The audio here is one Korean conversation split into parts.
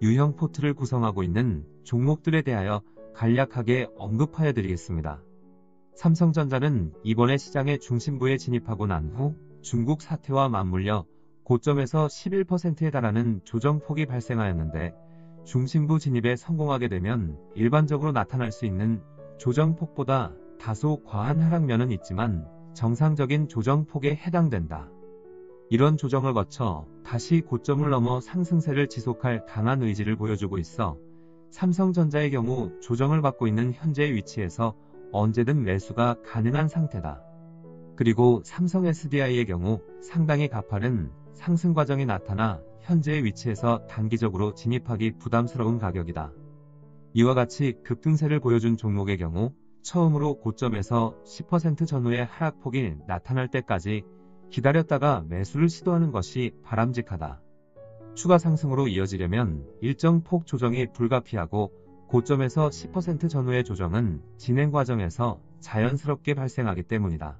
유형 포트를 구성하고 있는 종목들에 대하여 간략하게 언급하여 드리겠습니다. 삼성전자는 이번에 시장의 중심부에 진입하고 난 후 중국 사태와 맞물려 고점에서 11%에 달하는 조정폭이 발생하였는데, 중심부 진입에 성공하게 되면 일반적으로 나타날 수 있는 조정폭보다 다소 과한 하락면은 있지만 정상적인 조정폭에 해당된다. 이런 조정을 거쳐 다시 고점을 넘어 상승세를 지속할 강한 의지를 보여주고 있어 삼성전자의 경우 조정을 받고 있는 현재의 위치에서 언제든 매수가 가능한 상태다. 그리고 삼성 SDI의 경우 상당히 가파른 상승 과정이 나타나 현재의 위치에서 단기적으로 진입하기 부담스러운 가격이다. 이와 같이 급등세를 보여준 종목의 경우 처음으로 고점에서 10% 전후의 하락폭이 나타날 때까지 기다렸다가 매수를 시도하는 것이 바람직하다. 추가 상승으로 이어지려면 일정 폭 조정이 불가피하고, 고점에서 10% 전후의 조정은 진행 과정에서 자연스럽게 발생하기 때문이다.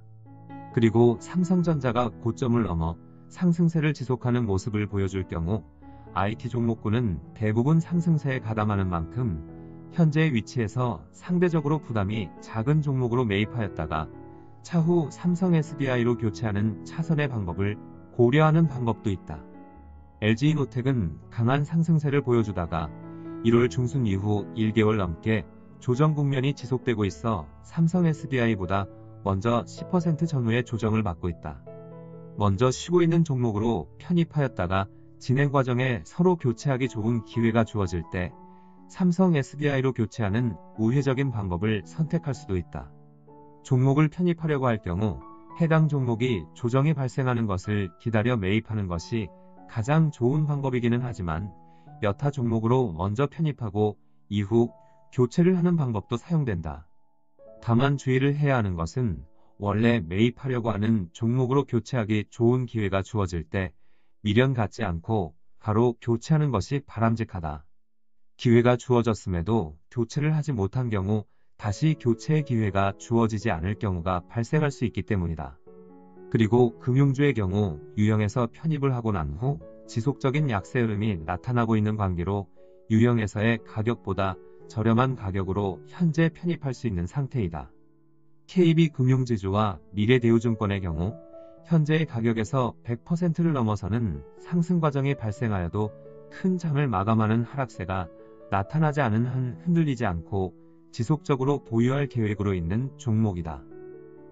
그리고 삼성전자가 고점을 넘어 상승세를 지속하는 모습을 보여줄 경우 IT 종목군은 대부분 상승세에 가담하는 만큼 현재의 위치에서 상대적으로 부담이 작은 종목으로 매입하였다가 차후 삼성 SDI로 교체하는 차선의 방법을 고려하는 방법도 있다. LG이노텍은 강한 상승세를 보여주다가 1월 중순 이후 1개월 넘게 조정 국면이 지속되고 있어 삼성 SDI보다 먼저 10% 전후의 조정을 받고 있다. 먼저 쉬고 있는 종목으로 편입하였다가 진행 과정에 서로 교체하기 좋은 기회가 주어질 때 삼성 SDI로 교체하는 우회적인 방법을 선택할 수도 있다. 종목을 편입하려고 할 경우 해당 종목이 조정이 발생하는 것을 기다려 매입하는 것이 가장 좋은 방법이기는 하지만, 여타 종목으로 먼저 편입하고 이후 교체를 하는 방법도 사용된다. 다만 주의를 해야 하는 것은 원래 매입하려고 하는 종목으로 교체하기 좋은 기회가 주어질 때 미련 갖지 않고 바로 교체하는 것이 바람직하다. 기회가 주어졌음에도 교체를 하지 못한 경우 다시 교체의 기회가 주어지지 않을 경우가 발생할 수 있기 때문이다. 그리고 금융주의 경우 유형에서 편입을 하고 난 후 지속적인 약세 흐름이 나타나고 있는 관계로 유형에서의 가격보다 저렴한 가격으로 현재 편입할 수 있는 상태이다. KB금융지주와 미래대우증권의 경우 현재의 가격에서 100%를 넘어서는 상승 과정이 발생하여도 큰 장을 마감하는 하락세가 나타나지 않은 한 흔들리지 않고 지속적으로 보유할 계획으로 있는 종목이다.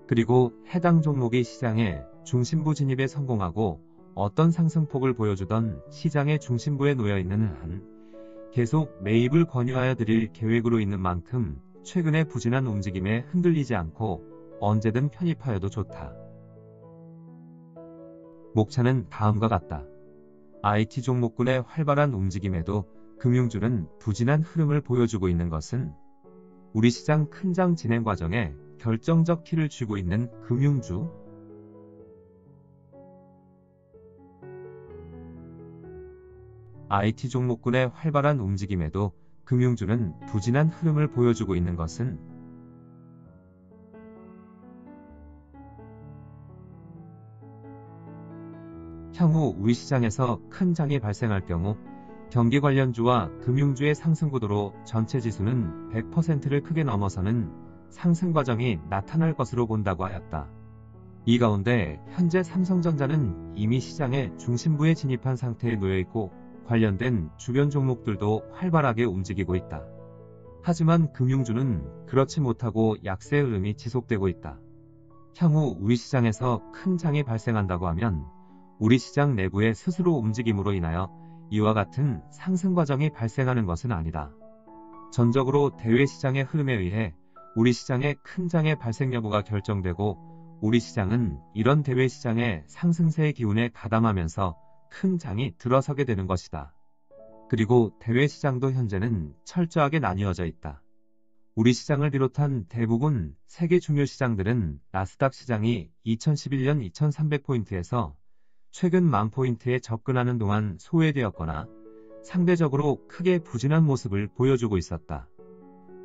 그리고 해당 종목이 시장의 중심부 진입에 성공하고 어떤 상승폭을 보여주던 시장의 중심부에 놓여있는 한 계속 매입을 권유하여 드릴 계획으로 있는 만큼 최근의 부진한 움직임에 흔들리지 않고 언제든 편입하여도 좋다. 목차는 다음과 같다. IT 종목군의 활발한 움직임에도 금융주는 부진한 흐름을 보여주고 있는 것은 우리 시장 큰장 진행 과정에 결정적 키를 쥐고 있는 금융주, IT 종목군의 활발한 움직임에도 금융주는 부진한 흐름을 보여주고 있는 것은 향후 우리 시장에서 큰 장이 발생할 경우 경기 관련주와 금융주의 상승 구도로 전체 지수는 100%를 크게 넘어서는 상승 과정이 나타날 것으로 본다고 하였다. 이 가운데 현재 삼성전자는 이미 시장의 중심부에 진입한 상태에 놓여있고 관련된 주변 종목들도 활발하게 움직이고 있다. 하지만 금융주는 그렇지 못하고 약세 흐름이 지속되고 있다. 향후 우리 시장에서 큰 장이 발생한다고 하면 우리 시장 내부의 스스로 움직임으로 인하여 이와 같은 상승 과정이 발생하는 것은 아니다. 전적으로 대외 시장의 흐름에 의해 우리 시장의 큰 장의 발생 여부가 결정되고, 우리 시장은 이런 대외 시장의 상승세의 기운에 가담하면서 큰 장이 들어서게 되는 것이다. 그리고 대외 시장도 현재는 철저하게 나뉘어져 있다. 우리 시장을 비롯한 대부분 세계 중요 시장들은 나스닥 시장이 2011년 2300포인트에서 최근 10,000포인트에 접근하는 동안 소외되었거나 상대적으로 크게 부진한 모습을 보여주고 있었다.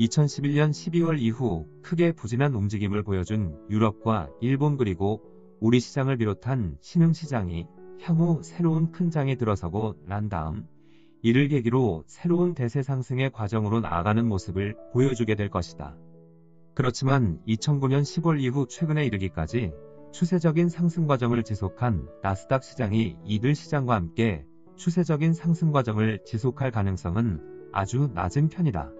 2011년 12월 이후 크게 부진한 움직임을 보여준 유럽과 일본, 그리고 우리 시장을 비롯한 신흥시장이 향후 새로운 큰 장이 들어서고 난 다음 이를 계기로 새로운 대세 상승의 과정으로 나아가는 모습을 보여주게 될 것이다. 그렇지만 2009년 10월 이후 최근에 이르기까지 추세적인 상승 과정을 지속한 나스닥 시장이 이들 시장과 함께 추세적인 상승 과정을 지속할 가능성은 아주 낮은 편이다.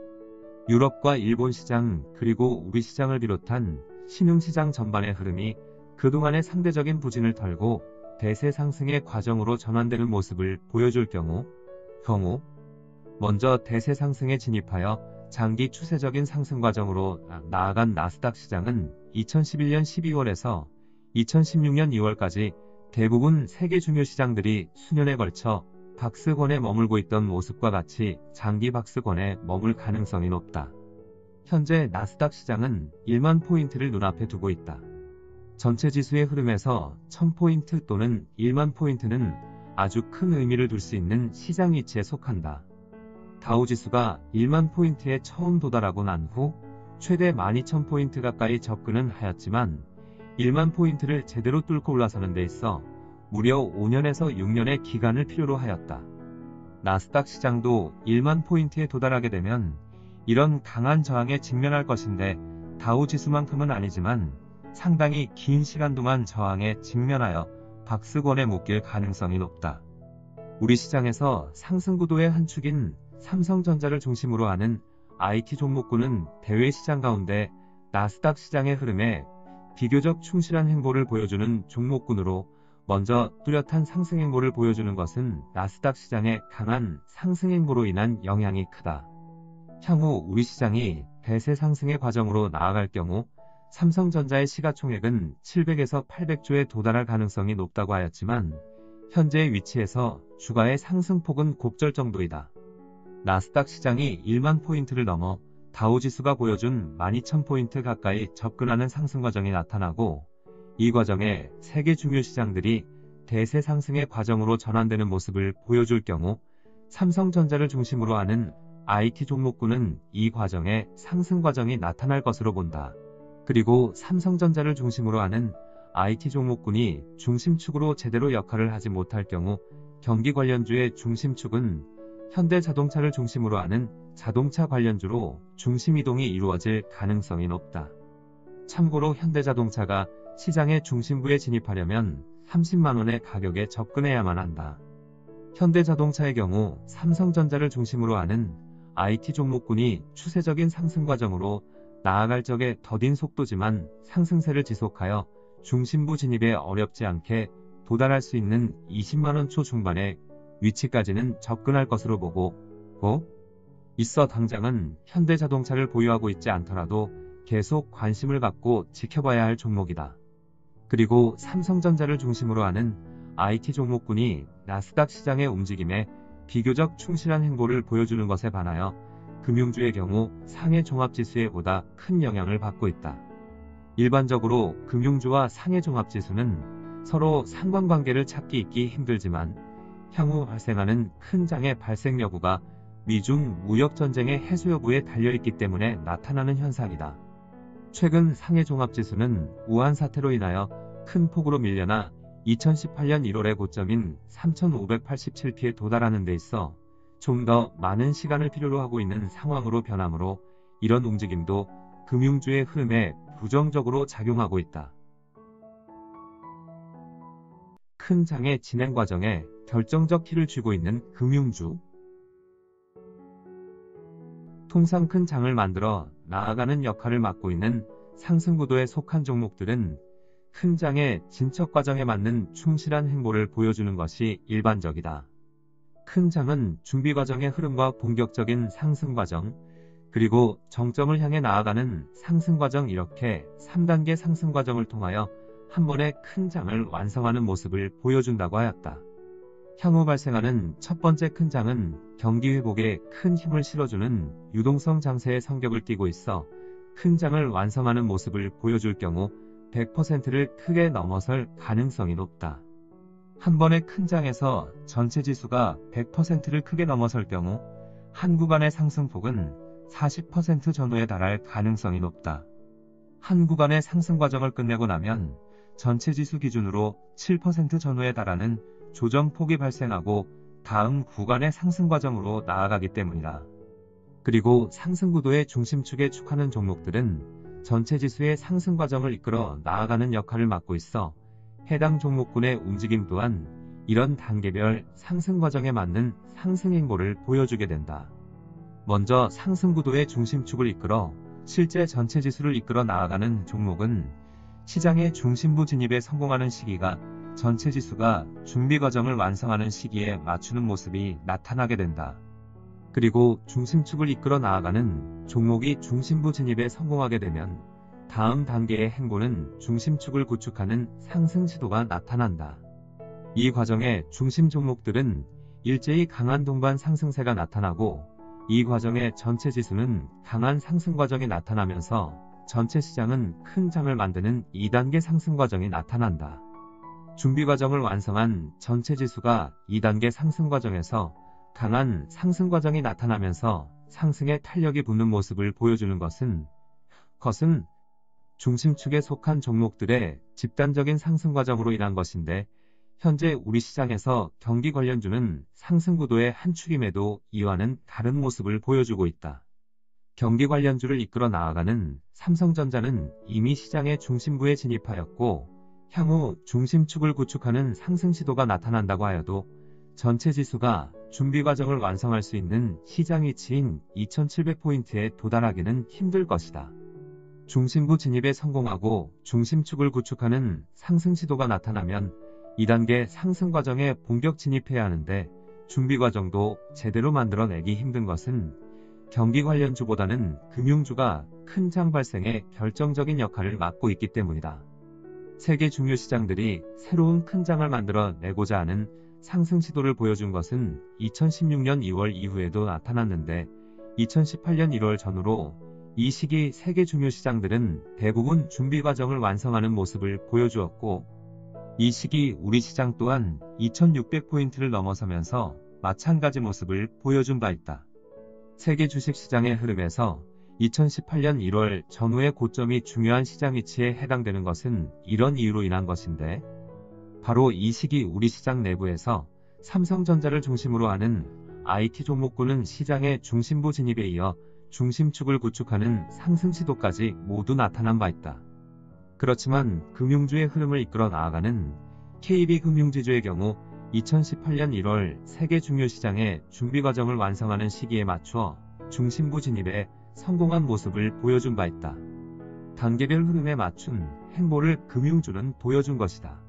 유럽과 일본 시장 그리고 우리 시장을 비롯한 신흥시장 전반의 흐름이 그동안의 상대적인 부진을 털고 대세 상승의 과정으로 전환되는 모습을 보여줄 경우 먼저 대세 상승에 진입하여 장기 추세적인 상승 과정으로 나아간 나스닥 시장은 2011년 12월에서 2016년 2월까지 대부분 세계 중요 시장들이 수년에 걸쳐 박스권에 머물고 있던 모습과 같이 장기 박스권에 머물 가능성이 높다. 현재 나스닥 시장은 1만 포인트를 눈앞에 두고 있다. 전체 지수의 흐름에서 1000포인트 또는 1만 포인트는 아주 큰 의미를 둘 수 있는 시장 위치에 속한다. 다우지수가 1만 포인트에 처음 도달하고 난 후 최대 12,000포인트 가까이 접근은 하였지만 1만 포인트를 제대로 뚫고 올라서는 데 있어 무려 5년에서 6년의 기간을 필요로 하였다. 나스닥 시장도 1만 포인트에 도달하게 되면 이런 강한 저항에 직면할 것인데 다우지수만큼은 아니지만 상당히 긴 시간 동안 저항에 직면하여 박스권에 묶일 가능성이 높다. 우리 시장에서 상승 구도의 한 축인 삼성전자를 중심으로 하는 IT 종목군은 대외 시장 가운데 나스닥 시장의 흐름에 비교적 충실한 행보를 보여주는 종목군으로 먼저 뚜렷한 상승 행보를 보여주는 것은 나스닥 시장의 강한 상승 행보로 인한 영향이 크다. 향후 우리 시장이 대세 상승의 과정으로 나아갈 경우 삼성전자의 시가총액은 700에서 800조에 도달할 가능성이 높다고 하였지만 현재의 위치에서 주가의 상승폭은 곱절 정도이다. 나스닥 시장이 1만 포인트를 넘어 다우지수가 보여준 12,000포인트 가까이 접근하는 상승 과정이 나타나고 이 과정에 세계 중요 시장들이 대세 상승의 과정으로 전환되는 모습을 보여줄 경우 삼성전자를 중심으로 하는 IT 종목군은 이 과정에 상승 과정이 나타날 것으로 본다. 그리고 삼성전자를 중심으로 하는 IT 종목군이 중심축으로 제대로 역할을 하지 못할 경우 경기 관련주의 중심축은 현대자동차를 중심으로 하는 자동차 관련주로 중심 이동이 이루어질 가능성이 높다. 참고로 현대자동차가 시장의 중심부에 진입하려면 30만원의 가격에 접근해야만 한다. 현대자동차의 경우 삼성전자를 중심으로 하는 IT 종목군이 추세적인 상승 과정으로 나아갈 적에 더딘 속도지만 상승세를 지속하여 중심부 진입에 어렵지 않게 도달할 수 있는 20만원 초 중반의 위치까지는 접근할 것으로 보고 있어 당장은 현대자동차를 보유하고 있지 않더라도 계속 관심을 갖고 지켜봐야 할 종목이다. 그리고 삼성전자를 중심으로 하는 IT 종목군이 나스닥 시장의 움직임에 비교적 충실한 행보를 보여주는 것에 반하여 금융주의 경우 상해 종합지수에 보다 큰 영향을 받고 있다. 일반적으로 금융주와 상해 종합지수는 서로 상관관계를 찾기 힘들지만 향후 발생하는 큰 장의 발생 여부가 미중 무역전쟁의 해소 여부에 달려있기 때문에 나타나는 현상이다. 최근 상해 종합지수는 우한 사태로 인하여 큰 폭으로 밀려나 2018년 1월의 고점인 3,587p에 도달하는 데 있어 좀 더 많은 시간을 필요로 하고 있는 상황으로 변하므로 이런 움직임도 금융주의 흐름에 부정적으로 작용하고 있다. 큰 장의 진행 과정에 결정적 키를 쥐고 있는 금융주. 통상 큰 장을 만들어 나아가는 역할을 맡고 있는 상승구도에 속한 종목들은 큰 장의 진척 과정에 맞는 충실한 행보를 보여주는 것이 일반적이다. 큰 장은 준비 과정의 흐름과 본격적인 상승 과정, 그리고 정점을 향해 나아가는 상승 과정 이렇게 3단계 상승 과정을 통하여 한 번에 큰 장을 완성하는 모습을 보여준다고 하였다. 향후 발생하는 첫 번째 큰 장은 경기 회복에 큰 힘을 실어주는 유동성 장세의 성격을 띠고 있어 큰 장을 완성하는 모습을 보여줄 경우 100%를 크게 넘어설 가능성이 높다. 한 번의 큰 장에서 전체 지수가 100%를 크게 넘어설 경우 한 구간의 상승폭은 40% 전후에 달할 가능성이 높다. 한 구간의 상승 과정을 끝내고 나면 전체 지수 기준으로 7% 전후에 달하는 조정폭이 발생하고 다음 구간의 상승 과정으로 나아가기 때문이다. 그리고 상승 구도의 중심축에 축하는 종목들은 전체 지수의 상승 과정을 이끌어 나아가는 역할을 맡고 있어 해당 종목군의 움직임 또한 이런 단계별 상승 과정에 맞는 상승 행보를 보여주게 된다. 먼저 상승 구도의 중심축을 이끌어 실제 전체 지수를 이끌어 나아가는 종목은 시장의 중심부 진입에 성공하는 시기가 전체 지수가 준비 과정을 완성하는 시기에 맞추는 모습이 나타나게 된다. 그리고 중심축을 이끌어 나아가는 종목이 중심부 진입에 성공하게 되면 다음 단계의 행보는 중심축을 구축하는 상승 시도가 나타난다. 이 과정에 중심 종목들은 일제히 강한 동반 상승세가 나타나고 이 과정에 전체 지수는 강한 상승 과정이 나타나면서 전체 시장은 큰 장을 만드는 2단계 상승 과정이 나타난다. 준비 과정을 완성한 전체 지수가 2단계 상승 과정에서 강한 상승 과정이 나타나면서 상승에 탄력이 붙는 모습을 보여주는 것은 중심축에 속한 종목들의 집단적인 상승 과정으로 인한 것인데 현재 우리 시장에서 경기 관련주는 상승 구도의 한 축임에도 이와는 다른 모습을 보여주고 있다. 경기 관련주를 이끌어 나아가는 삼성전자는 이미 시장의 중심부에 진입하였고 향후 중심축을 구축하는 상승 시도가 나타난다고 하여도 전체 지수가 준비 과정을 완성할 수 있는 시장 위치인 2700포인트에 도달하기는 힘들 것이다. 중심부 진입에 성공하고 중심축을 구축하는 상승 시도가 나타나면 2단계 상승 과정에 본격 진입해야 하는데 준비 과정도 제대로 만들어내기 힘든 것은 경기 관련주보다는 금융주가 큰 장 발생에 결정적인 역할을 맡고 있기 때문이다. 세계 중요 시장들이 새로운 큰 장을 만들어내고자 하는 상승 시도를 보여준 것은 2016년 2월 이후에도 나타났는데 2018년 1월 전후로 이 시기 세계 중요 시장들은 대부분 준비 과정을 완성하는 모습을 보여주었고 이 시기 우리 시장 또한 2600포인트를 넘어서면서 마찬가지 모습을 보여준 바 있다. 세계 주식시장의 흐름에서 2018년 1월 전후의 고점이 중요한 시장 위치에 해당되는 것은 이런 이유로 인한 것인데 바로 이 시기 우리 시장 내부에서 삼성전자를 중심으로 하는 IT 종목군은 시장의 중심부 진입에 이어 중심축을 구축하는 상승 시도까지 모두 나타난 바 있다. 그렇지만 금융주의 흐름을 이끌어 나아가는 KB금융지주의 경우 2018년 1월 세계 중요 시장의 준비 과정을 완성하는 시기에 맞춰 중심부 진입에 성공한 모습을 보여준 바 있다. 단계별 흐름에 맞춘 행보를 금융주는 보여준 것이다.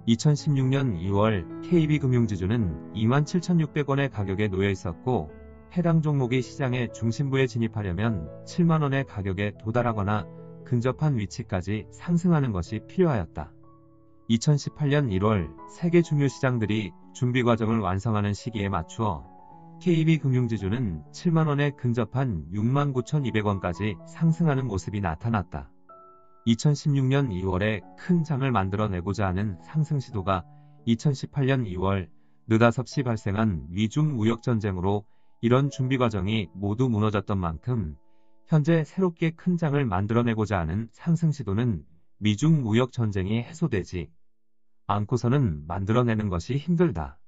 2016년 2월 KB금융지주는 27,600원의 가격에 놓여 있었고 해당 종목이 시장의 중심부에 진입하려면 7만원의 가격에 도달하거나 근접한 위치까지 상승하는 것이 필요하였다. 2018년 1월 세계 중요 시장들이 준비 과정을 완성하는 시기에 맞추어 KB금융지주는 7만원에 근접한 69,200원까지 상승하는 모습이 나타났다. 2016년 2월에 큰 장을 만들어내고자 하는 상승 시도가 2018년 2월 느닷없이 발생한 미중 무역전쟁으로 이런 준비 과정이 모두 무너졌던 만큼 현재 새롭게 큰 장을 만들어내고자 하는 상승 시도는 미중 무역 전쟁이 해소되지 않고서는 만들어내는 것이 힘들다.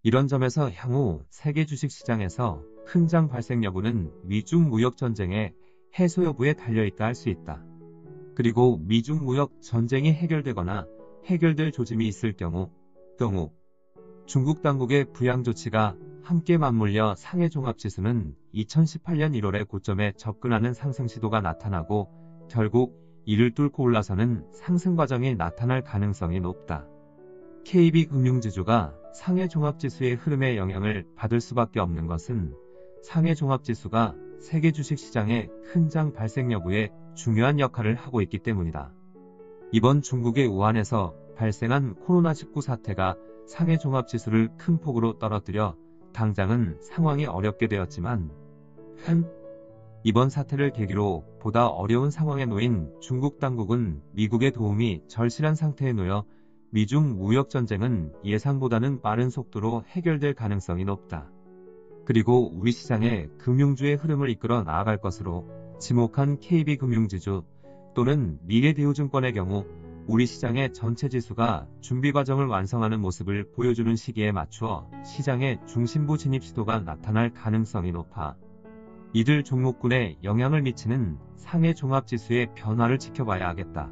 이런 점에서 향후 세계 주식시장에서 큰 장 발생 여부는 미중 무역 전쟁의 해소 여부에 달려있다 할 수 있다. 그리고 미중 무역 전쟁이 해결되거나 해결될 조짐이 있을 경우 중국 당국의 부양 조치가 함께 맞물려 상해 종합지수는 2018년 1월의 고점에 접근하는 상승 시도가 나타나고 결국 이를 뚫고 올라서는 상승 과정이 나타날 가능성이 높다. KB금융지주가 상해 종합지수의 흐름에 영향을 받을 수밖에 없는 것은 상해 종합지수가 세계 주식시장의 큰 장 발생 여부에 중요한 역할을 하고 있기 때문이다. 이번 중국의 우한에서 발생한 코로나19 사태가 상해 종합지수를 큰 폭으로 떨어뜨려 당장은 상황이 어렵게 되었지만 이번 사태를 계기로 보다 어려운 상황에 놓인 중국 당국은 미국의 도움이 절실한 상태에 놓여 미중 무역전쟁은 예상보다는 빠른 속도로 해결될 가능성이 높다. 그리고 우리 시장의 금융주의 흐름을 이끌어 나아갈 것으로 지목한 KB금융지주 또는 미래대우증권의 경우 우리 시장의 전체 지수가 준비 과정을 완성하는 모습을 보여주는 시기에 맞추어 시장의 중심부 진입 시도가 나타날 가능성이 높아 이들 종목군에 영향을 미치는 상해 종합지수의 변화를 지켜봐야 하겠다.